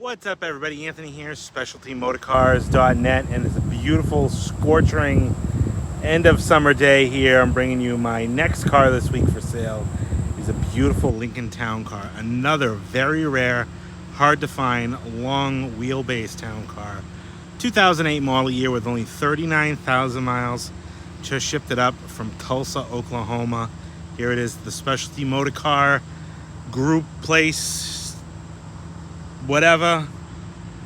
What's up, everybody? Anthony here, specialtymotorcars.net, and it's a beautiful, scorching end of summer day here. I'm bringing you my next car this week for sale. It's a beautiful Lincoln Town Car, another very rare, hard to find, long wheelbase town car. 2008 model year with only 39,000 miles. Just shipped it up from Tulsa, Oklahoma. Here it is, the Specialty Motor Car Group place, whatever,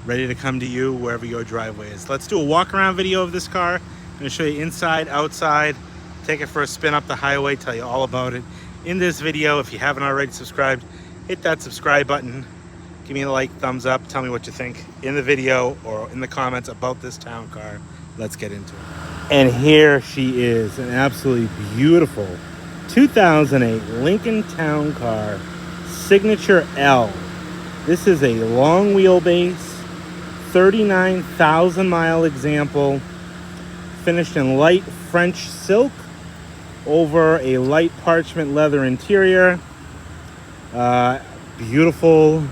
ready to come to you wherever your driveway is. Let's do a walk around video of this car. I'm going to show you inside, outside, take it for a spin up the highway, tell you all about it in this video. If you haven't already subscribed, hit that subscribe button, give me a like, thumbs up, tell me what you think in the video or in the comments about this town car. Let's get into it. And here she is, an absolutely beautiful 2008 Lincoln Town Car Signature L. This is a long wheelbase, 39,000 mile example, finished in light French silk over a light parchment leather interior. Beautiful,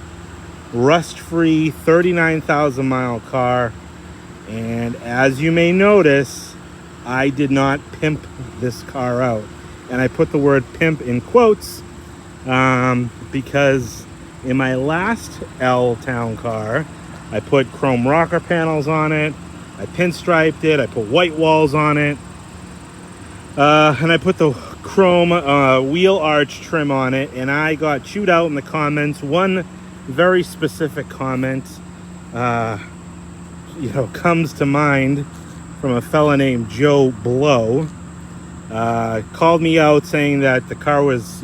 rust-free, 39,000 mile car. And as you may notice, I did not pimp this car out. And I put the word pimp in quotes because in my last L Town Car, I put chrome rocker panels on it, I pinstriped it, I put white walls on it, and I put the chrome wheel arch trim on it, and I got chewed out in the comments. One very specific comment comes to mind from a fella named Joe Blow. Called me out saying that the car was,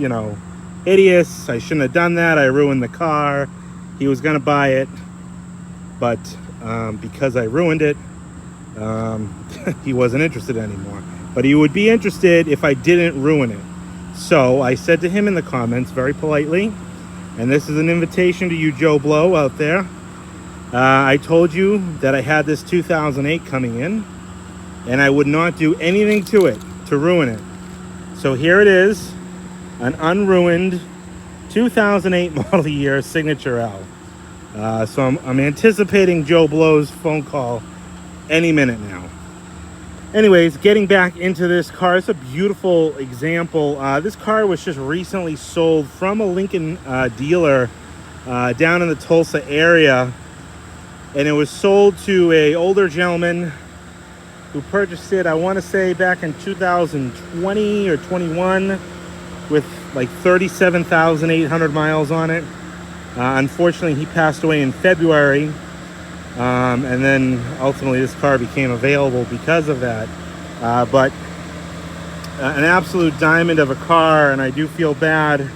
hideous. I shouldn't have done that. I ruined the car. He was going to buy it, but because I ruined it, he wasn't interested anymore. But he would be interested if I didn't ruin it. So I said to him in the comments very politely, and this is an invitation to you, Joe Blow, out there. I told you that I had this 2008 coming in, and I would not do anything to it to ruin it. So here it is, an unruined 2008 model year Signature L. So I'm anticipating Joe Blow's phone call any minute now. Anyways, getting back into this car, it's a beautiful example. This car was just recently sold from a Lincoln dealer down in the Tulsa area, and it was sold to an older gentleman who purchased it, I want to say back in 2020 or 21, with like 37,800 miles on it. Unfortunately, he passed away in February, and then ultimately this car became available because of that. But an absolute diamond of a car, and I do feel bad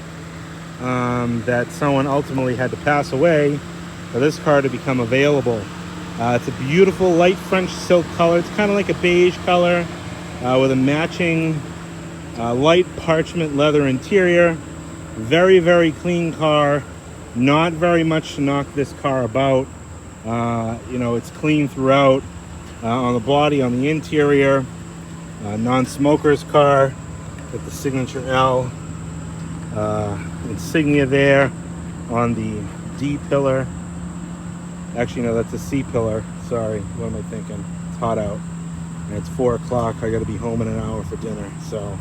that someone ultimately had to pass away for this car to become available. It's a beautiful light French silk color. It's kind of like a beige color with a matching light parchment leather interior. Very, very clean car. Not very much to knock this car about. It's clean throughout on the body, on the interior. Non-smoker's car with the Signature L insignia there on the D pillar. Actually, no, that's a C pillar. Sorry, what am I thinking? It's hot out. And it's 4 o'clock. I got to be home in an hour for dinner. So,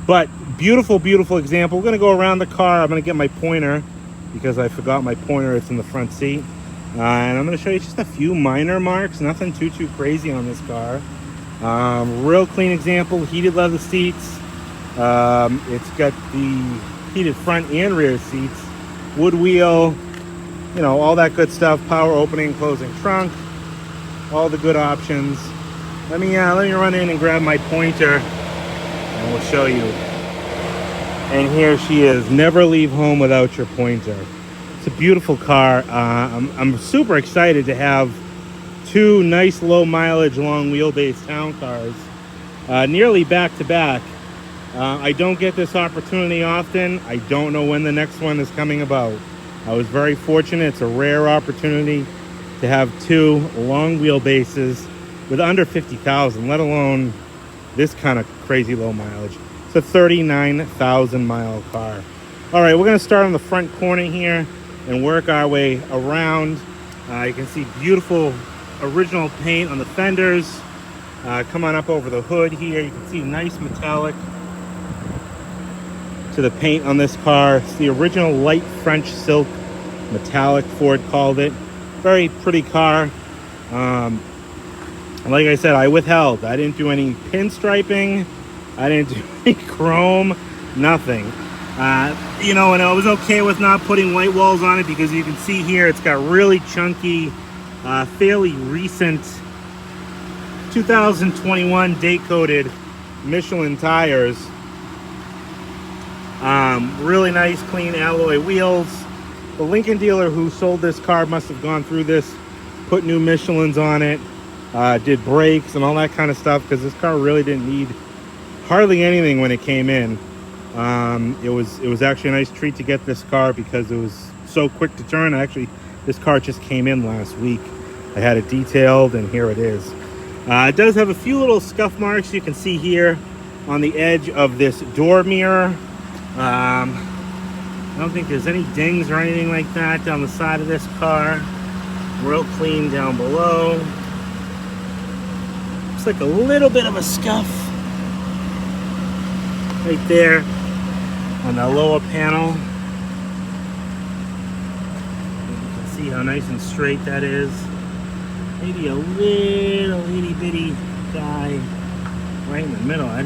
but beautiful, beautiful example. We're going to go around the car. I'm going to get my pointer because I forgot my pointer. It's in the front seat. And I'm going to show you just a few minor marks. Nothing too crazy on this car. Real clean example. Heated leather seats. It's got the heated front and rear seats. Wood wheel. All that good stuff. Power opening and closing trunk. All the good options. Let me run in and grab my pointer and we'll show you. And here she is. Never leave home without your pointer. It's a beautiful car. I'm super excited to have two nice low mileage long wheelbase town cars nearly back to back. I don't get this opportunity often. I don't know when the next one is coming about. I was very fortunate. It's a rare opportunity to have two long wheelbases with under 50,000, let alone this kind of crazy low mileage. It's a 39,000 mile car. All right, we're going to start on the front corner here. and work our way around. You can see beautiful original paint on the fenders. Come on up over the hood here. You can see nice metallic to the paint on this car. It's the original light French silk metallic, Ford called it. Very pretty car. Like I said, I withheld. I didn't do any pinstriping. I didn't do any chrome, nothing. You know, and I was okay with not putting white walls on it because you can see here it's got really chunky, fairly recent 2021 date-coated Michelin tires. Really nice, clean alloy wheels. The Lincoln dealer who sold this car must have gone through this, put new Michelins on it, did brakes and all that kind of stuff, because this car really didn't need hardly anything when it came in. It was actually a nice treat to get this car because it was so quick to turn. Actually, this car just came in last week. I had it detailed, and here it is. It does have a few little scuff marks you can see here on the edge of this door mirror. I don't think there's any dings or anything like that down the side of this car. Real clean down below. Looks like a little bit of a scuff right there on the lower panel. You can see how nice and straight that is. Maybe a little itty bitty guy right in the middle. I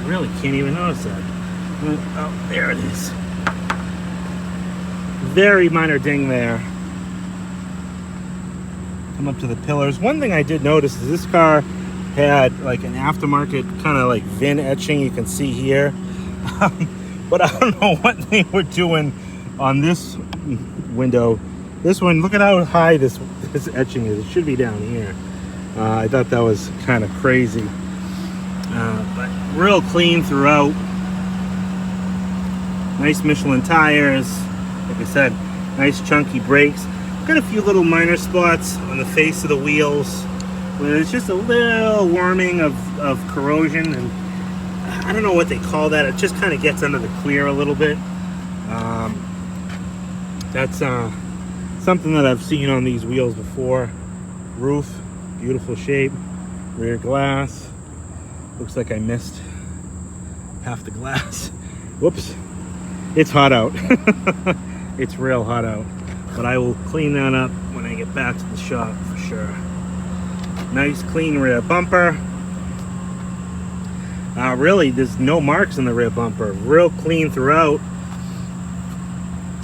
really can't even notice that. Oh, there it is. Very minor ding there. Come up to the pillars. One thing I did notice is this car had like an aftermarket kind of like VIN etching you can see here. But I don't know what they were doing on this window. This one, look at how high this etching is. It should be down here. I thought that was kind of crazy. But real clean throughout. Nice Michelin tires. Like I said, nice chunky brakes. Got a few little minor spots on the face of the wheels where there's just a little worming of corrosion, and I don't know what they call that. It just kind of gets under the clear a little bit. That's something that I've seen on these wheels before. Roof, beautiful shape. Rear glass. Looks like I missed half the glass. Whoops. It's hot out. It's real hot out. But I will clean that up when I get back to the shop for sure. Nice clean rear bumper. Really, there's no marks in the rear bumper. Real clean throughout.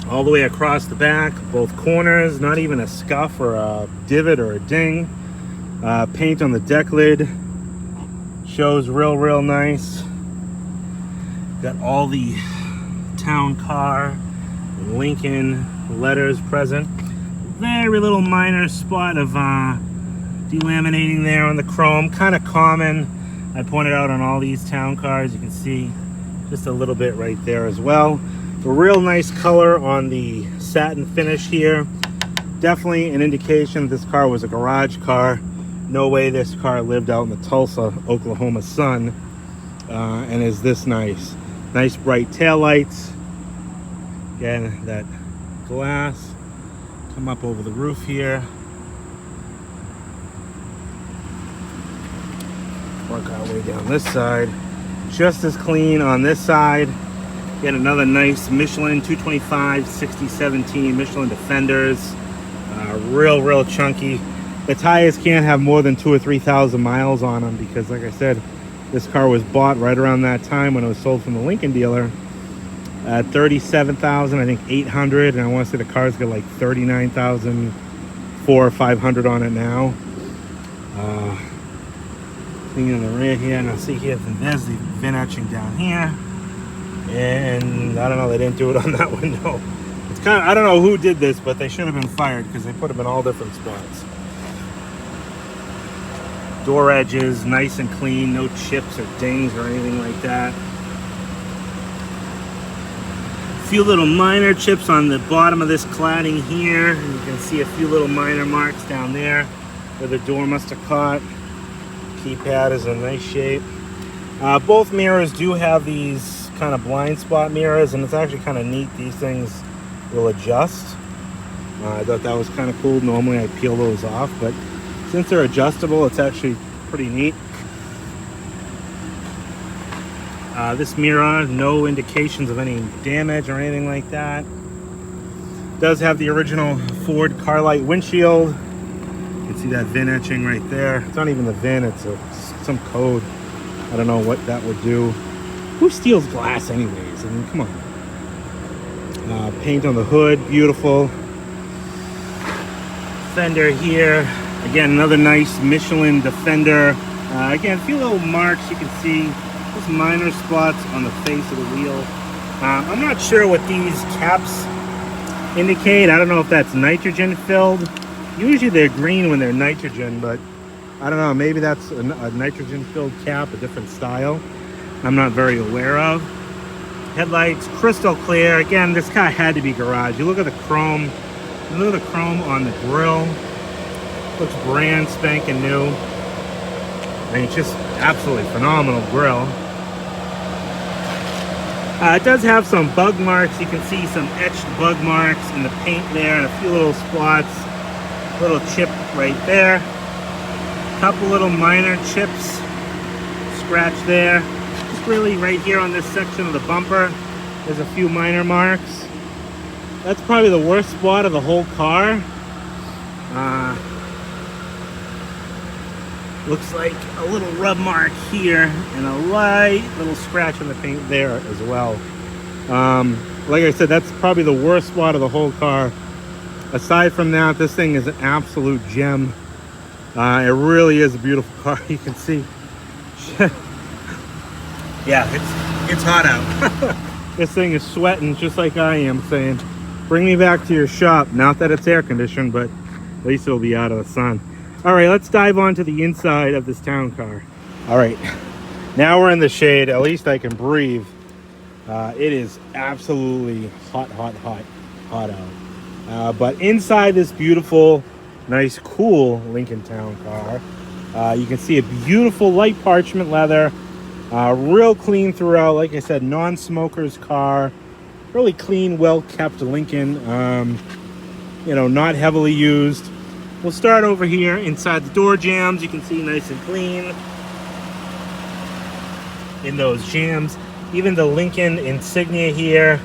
All the way across the back, both corners. Not even a scuff or a divot or a ding. Paint on the deck lid. Shows real nice. Got all the Town Car Lincoln letters present. Very little minor spot of delaminating there on the chrome. Kind of common. I pointed out on all these Town Cars. You can see just a little bit right there as well. A real nice color on the satin finish here. Definitely an indication this car was a garage car. No way this car lived out in the Tulsa, Oklahoma sun and is this nice. Nice bright taillights. Again, that glass. Come up over the roof here. Work our way down this side. Just as clean on this side. Get another nice Michelin 225 6017 Michelin Defenders. Real chunky. The tires can't have more than 2,000 or 3,000 miles on them because, like I said, this car was bought right around that time when it was sold from the Lincoln dealer at $37,000, I think 800, and I want to say the car's got like 39,400 or 500 on it now. Thing in the rear here, and I'll see here, there's the VIN etching down here, and I don't know, they didn't do it on that window. It's kind of, I don't know who did this, but they should have been fired because they put them in all different spots. Door edges, nice and clean, no chips or dings or anything like that. A few little minor chips on the bottom of this cladding here. And you can see a few little minor marks down there where the door must have caught. Keypad is in nice shape. Both mirrors do have these kind of blind spot mirrors, and it's actually kind of neat. These things will adjust. I thought that was kind of cool. Normally I peel those off, but since they're adjustable, it's actually pretty neat. This mirror, no indications of any damage or anything like that. Does have the original Ford Carlight windshield. You can see that VIN etching right there. It's not even the VIN, it's some code. I don't know what that would do. Who steals glass anyways? I mean, come on. Paint on the hood, beautiful. Fender here. Again, another nice Michelin Defender. Again, a few little marks you can see. Just minor spots on the face of the wheel. I'm not sure what these caps indicate. I don't know if that's nitrogen filled. Usually they're green when they're nitrogen, but I don't know. Maybe that's a nitrogen filled cap, a different style. I'm not very aware of. Headlights, crystal clear. Again, this car had to be garage. You look at the chrome. Look at the chrome on the grill. Looks brand spanking new. I mean, it's just absolutely phenomenal grill. It does have some bug marks. You can see some etched bug marks in the paint there and a few little spots. Little chip right there. Couple little minor chips. Scratch there. Just really right here on this section of the bumper. There's a few minor marks. That's probably the worst spot of the whole car. Looks like a little rub mark here and a light little scratch on the paint there as well. Like I said, that's probably the worst spot of the whole car. Aside from that, this thing is an absolute gem. It really is a beautiful car. You can see. Yeah, it's hot out. This thing is sweating just like I am, saying, bring me back to your shop. Not that it's air conditioned, but at least it'll be out of the sun. All right, let's dive on to the inside of this town car. All right, now we're in the shade. At least I can breathe. It is absolutely hot out. But inside this beautiful, nice, cool Lincoln Town Car, you can see a beautiful light parchment leather, real clean throughout. Like I said, non-smoker's car, really clean, well-kept Lincoln. You know, not heavily used. We'll start over here inside the door jambs. You can see nice and clean in those jambs. Even the Lincoln insignia here.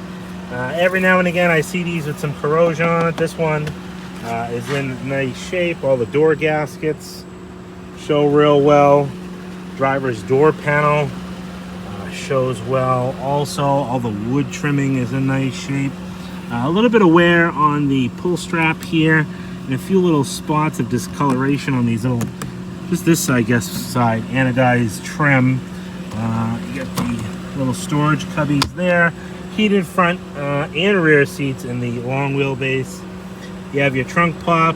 Every now and again I see these with some corrosion on it. This one is in nice shape. All the door gaskets show real well. Driver's door panel shows well. Also, all the wood trimming is in nice shape. A little bit of wear on the pull strap here. And a few little spots of discoloration on these little, just this, I guess, side anodized trim. You got the little storage cubbies there. Heated front and rear seats in the long wheelbase. You have your trunk pop,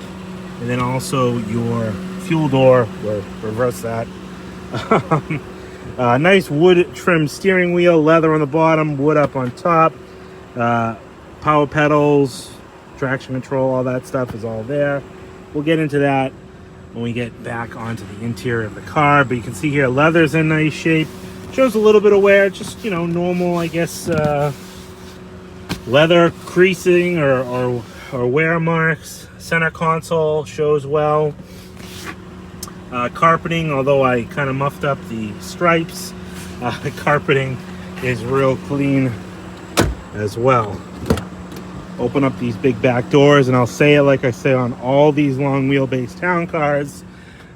and then also your fuel door, or reverse that. Nice wood trim steering wheel, leather on the bottom, wood up on top. Power pedals, traction control, all that stuff is all there. We'll get into that when we get back onto the interior of the car, but you can see here leather's in nice shape. Shows a little bit of wear, just, you know, normal, I guess, leather creasing or wear marks. Center console shows well. Carpeting, although I kind of muffed up the stripes, the carpeting is real clean as well. Open up these big back doors, and I'll say it like I say on all these long wheelbase town cars.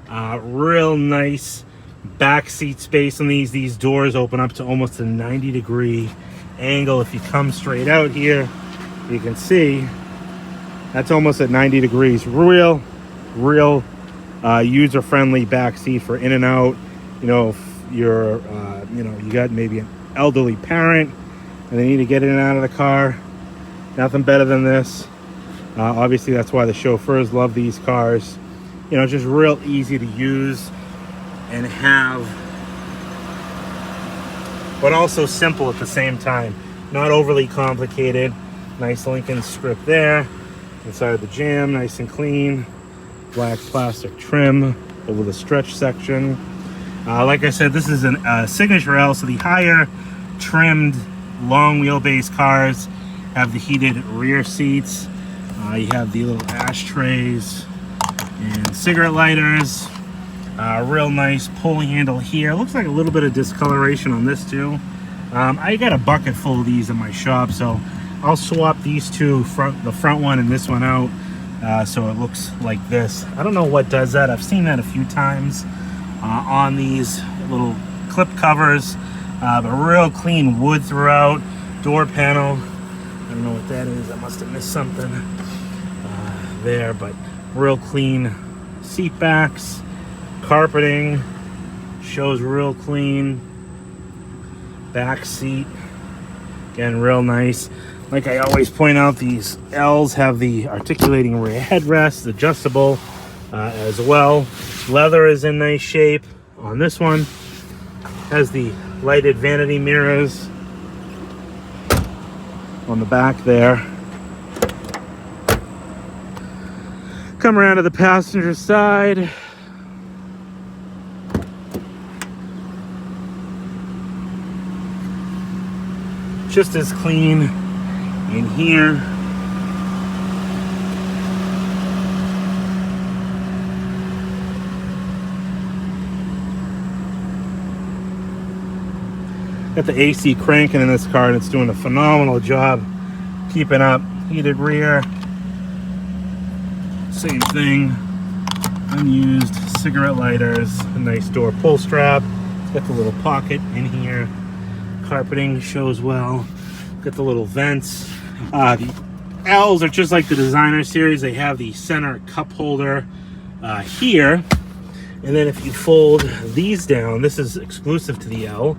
Real nice back seat space on these. These doors open up to almost a 90-degree angle. If you come straight out here, you can see that's almost at 90 degrees. Real user-friendly back seat for in and out. You know, if you're, you know, you got maybe an elderly parent and they need to get in and out of the car. Nothing better than this. Obviously, that's why the chauffeurs love these cars. You know, just real easy to use and have, but also simple at the same time. Not overly complicated. Nice Lincoln script there. Inside of the jam, nice and clean. Black plastic trim over the stretch section. Like I said, this is a signature L, so the higher trimmed long wheelbase cars have the heated rear seats. You have the little ashtrays and cigarette lighters. Real nice pull handle here. Looks like a little bit of discoloration on this too. I got a bucket full of these in my shop, so I'll swap these two, the front one and this one out, so it looks like this. I don't know what does that. I've seen that a few times on these little clip covers, but real clean wood throughout. Door panel, I don't know what that is. I must have missed something there, but real clean seat backs. Carpeting shows real clean. Back seat, again, real nice. Like I always point out, these L's have the articulating rear headrest, adjustable as well. Leather is in nice shape on this one. Has the lighted vanity mirrors on the back there. Come around to the passenger side. Just as clean in here. Got the AC cranking in this car, and it's doing a phenomenal job keeping up. Heated rear, same thing. Unused cigarette lighters, a nice door pull strap. It's got the little pocket in here. Carpeting shows well. Got the little vents. The L's are just like the designer series. They have the center cup holder here, and then if you fold these down, this is exclusive to the L.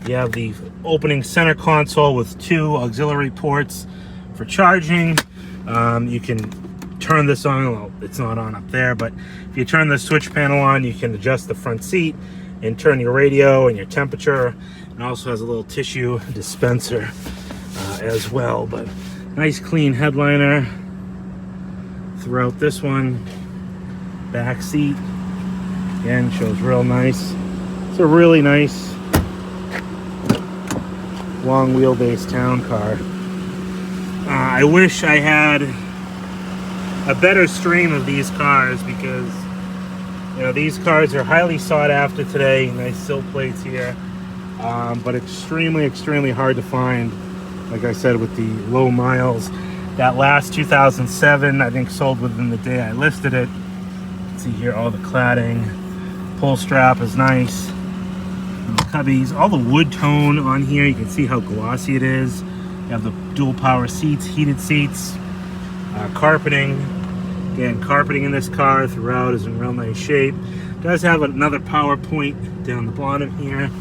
You have the opening center console with two auxiliary ports for charging. You can turn this on. Well, it's not on up there, but if you turn the switch panel on, you can adjust the front seat and turn your radio and your temperature. It also has a little tissue dispenser as well, but nice clean headliner throughout this one. Back seat, again, shows real nice. It's a really nice long wheelbase town car. I wish I had a better stream of these cars, because you know these cars are highly sought after today. Nice sill plates here. But extremely hard to find. Like I said, with the low miles. That last 2007, I think, sold within the day I listed it. You can see here all the cladding. Pull strap is nice. Little cubbies. All the wood tone on here. You can see how glossy it is. You have the dual power seats, heated seats. Carpeting. Again, carpeting in this car throughout is in real nice shape. It does have another power point down the bottom here.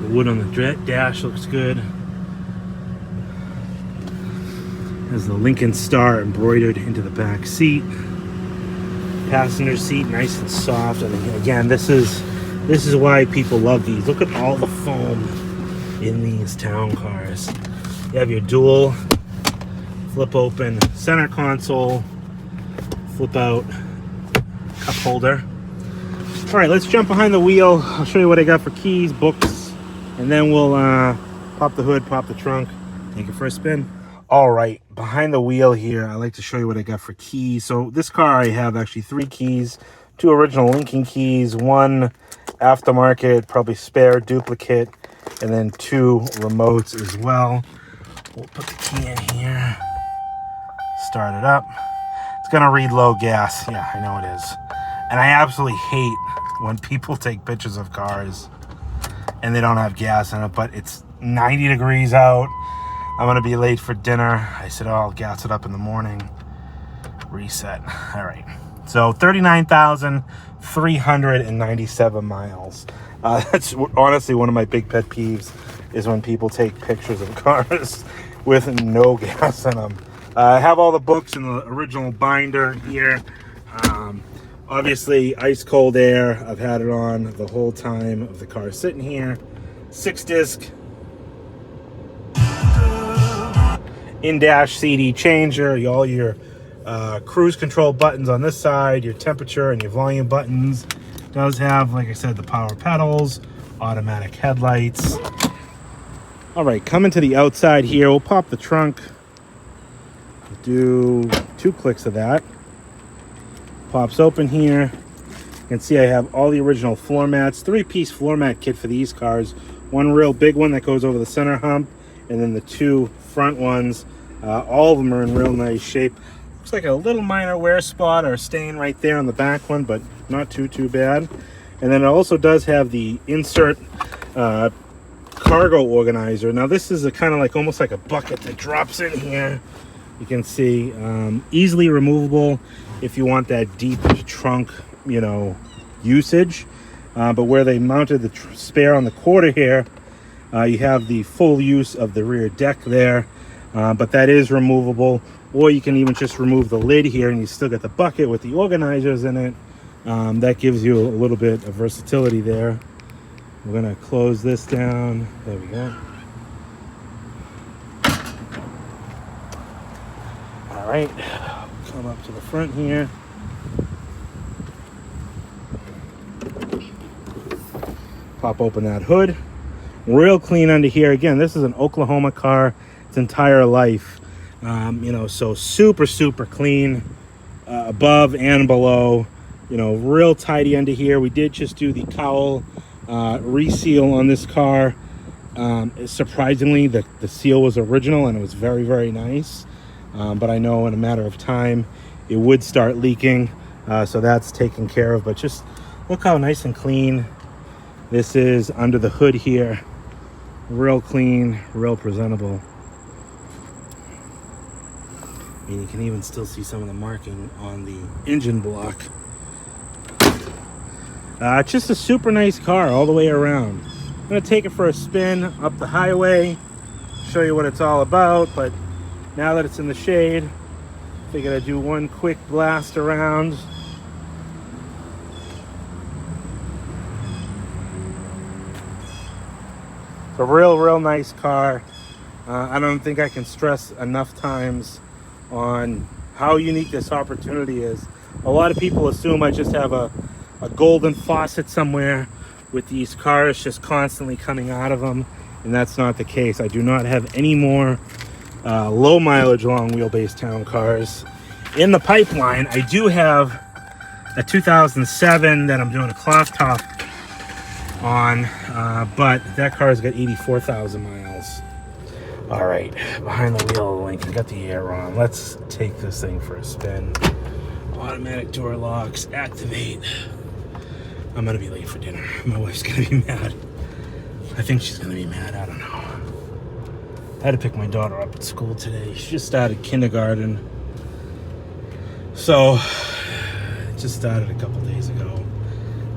The wood on the dash looks good. Has the Lincoln Star embroidered into the back seat. Passenger seat, nice and soft. I mean, again, this is why people love these. Look at all the foam in these town cars. You have your dual flip open center console, flip out cup holder. All right, let's jump behind the wheel. I'll show you what I got for keys, books, and then we'll pop the hood, pop the trunk, take it for a spin. All right, behind the wheel here, I like to show you what I got for keys. So this car, I have actually 3 keys, 2 original Lincoln keys, 1 aftermarket, probably spare duplicate, and then 2 remotes as well. We'll put the key in here, start it up. It's gonna read low gas. Yeah, I know it is. And I absolutely hate when people take pictures of cars and they don't have gas in it, but it's 90 degrees out. I'm gonna be late for dinner. I said, oh, I'll gas it up in the morning. Reset. All right. So 39,397 miles. That's honestly one of my big pet peeves, is when people take pictures of cars with no gas in them. I have all the books in the original binder here. Obviously, ice cold air. I've had it on the whole time of the car sitting here. 6-disc in-dash CD changer. All your cruise control buttons on this side, your temperature and your volume buttons. It does have, like I said, the power pedals, automatic headlights. All right, coming to the outside here, we'll pop the trunk. do 2 clicks of that. Pops open here. You can see I have all the original floor mats, 3-piece floor mat kit for these cars. One real big one that goes over the center hump, and then the 2 front ones. All of them are in real nice shape. Looks like a little minor wear spot or stain right there on the back one, but not too bad. And then it also does have the insert cargo organizer. Now this is a kind of like almost like a bucket that drops in here. You can see easily removable if you want that deep trunk, you know, usage. But where they mounted the spare on the quarter here, you have the full use of the rear deck there. But that is removable, or you can even just remove the lid here and you still get the bucket with the organizers in it. That gives you a little bit of versatility there. We're gonna close this down. There we go. All right, come up to the front here. Pop open that hood. Real clean under here. Again, this is an Oklahoma car its entire life. You know, so super clean above and below. You know, real tidy under here. We did just do the cowl reseal on this car. Surprisingly, the seal was original and it was very nice. But I know in a matter of time it would start leaking, so that's taken care of. But just look how nice and clean this is under the hood here. Real clean, real presentable. And you can even still see some of the marking on the engine block. Just a super nice car all the way around. I'm gonna take it for a spin up the highway, show you what it's all about. But now that it's in the shade, figured I'd do one quick blast around. It's a real nice car. I don't think I can stress enough times on how unique this opportunity is. A lot of people assume I just have a golden faucet somewhere with these cars just constantly coming out of them, and that's not the case. I do not have any more low mileage long wheelbase town cars in the pipeline. I do have a 2007 that I'm doing a cloth top on, but that car's got 84,000 miles. All right, behind the wheel of the Lincoln, got the air on. Let's take this thing for a spin. Automatic door locks, activate. I'm gonna be late for dinner. My wife's gonna be mad. I think she's gonna be mad, I don't know. I had to pick my daughter up at school today. She just started kindergarten. So, it just started a couple days ago.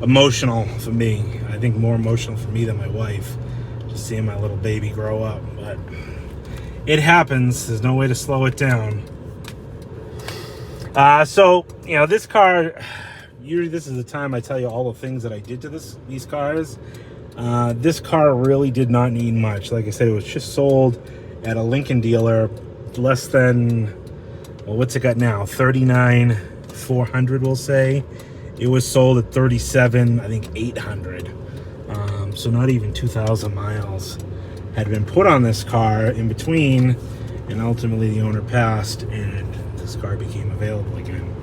Emotional for me. I think more emotional for me than my wife. Just seeing my little baby grow up. But it happens. There's no way to slow it down. So, you know, this car, usually this is the time I tell you all the things that I did to these cars. This car really did not need much. Like I said, it was just sold at a Lincoln dealer less than, well, what's it got now? 39,400, we'll say. It was sold at 37, I think 800. So not even 2,000 miles had been put on this car in between, and ultimately the owner passed and this car became available again.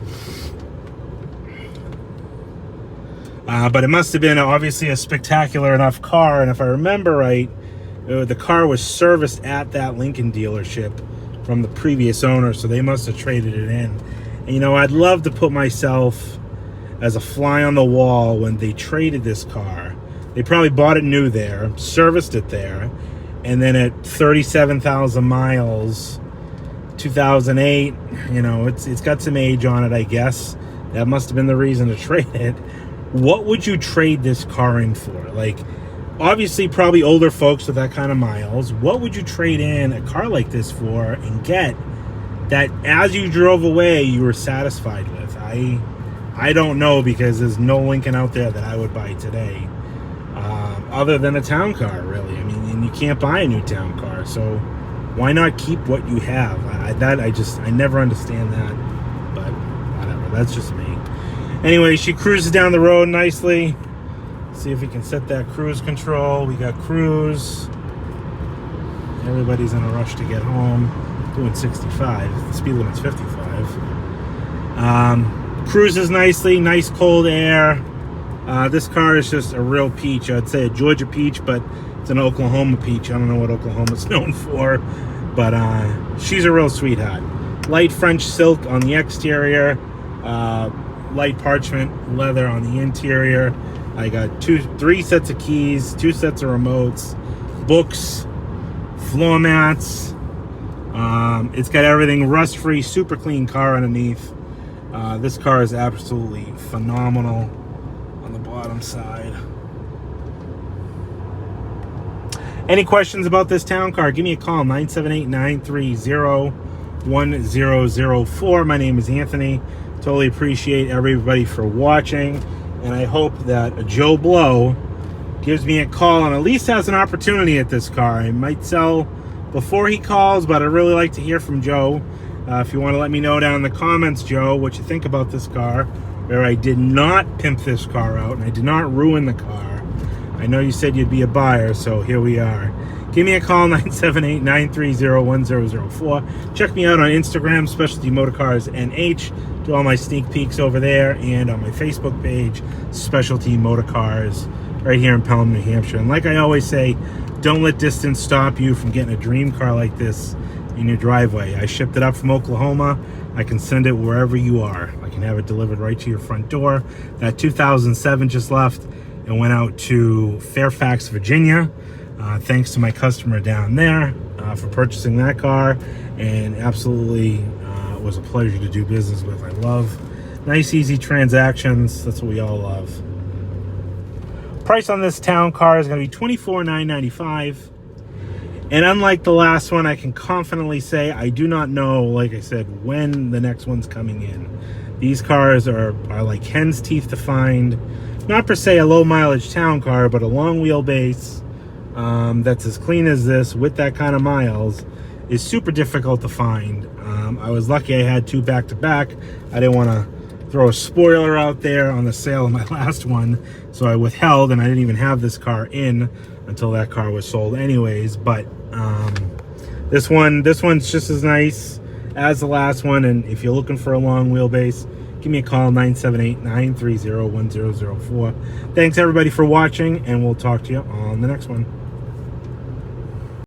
But it must have been obviously a spectacular enough car, and if I remember right, the car was serviced at that Lincoln dealership from the previous owner, so they must have traded it in. And you know, I'd love to put myself as a fly on the wall when they traded this car. They probably bought it new there, serviced it there, and then at 37,000 miles, 2008, you know, it's got some age on it, I guess. That must have been the reason to trade it. What would you trade this car in for? Like, obviously probably older folks with that kind of miles. What would you trade in a car like this for and get that as you drove away you were satisfied with? I don't know, because there's no Lincoln out there that I would buy today, other than a town car, really. I mean, and you can't buy a new town car, so why not keep what you have? I never understand that, but whatever, that's just me. Anyway, she cruises down the road nicely. See if we can set that cruise control. We got cruise. Everybody's in a rush to get home. doing 65. The speed limit's 55. Cruises nicely, nice cold air. This car is just a real peach. I'd say a Georgia peach, but it's an Oklahoma peach. I don't know what Oklahoma's known for, but she's a real sweetheart. Light French silk on the exterior, light parchment leather on the interior. I got three sets of keys, 2 sets of remotes, books, floor mats. It's got everything rust-free, super clean car underneath. This car is absolutely phenomenal on the bottom side. Any questions about this town car, give me a call, 978-930-1004. My name is Anthony. Totally appreciate everybody for watching, and I hope that Joe Blow gives me a call and at least has an opportunity at this car. I might sell before he calls, but I'd really like to hear from Joe. If you want to let me know down in the comments, Joe, what you think about this car, where I did not pimp this car out and I did not ruin the car. I know you said you'd be a buyer, so here we are. Give me a call, 978-930-1004. Check me out on Instagram, Specialty Motorcars NH. Do all my sneak peeks over there, and on my Facebook page, Specialty Motorcars, right here in Pelham, New Hampshire. And like I always say, don't let distance stop you from getting a dream car like this in your driveway. I shipped it up from Oklahoma. I can send it wherever you are. I can have it delivered right to your front door. That 2007 just left and went out to Fairfax, Virginia. Thanks to my customer down there for purchasing that car, and absolutely it was a pleasure to do business with. I love nice, easy transactions. That's what we all love. Price on this town car is going to be $24,995. And unlike the last one, I can confidently say I do not know, like I said, when the next one's coming in. These cars are like hen's teeth to find. Not per se a low mileage town car, but a long wheelbase that's as clean as this with that kind of miles is super difficult to find. I was lucky I had 2 back-to-back. I didn't want to throw a spoiler out there on the sale of my last one, so I withheld, and I didn't even have this car in until that car was sold anyways. But this one's just as nice as the last one, and if you're looking for a long wheelbase, give me a call, 978-930-1004. Thanks everybody for watching, and we'll talk to you on the next one.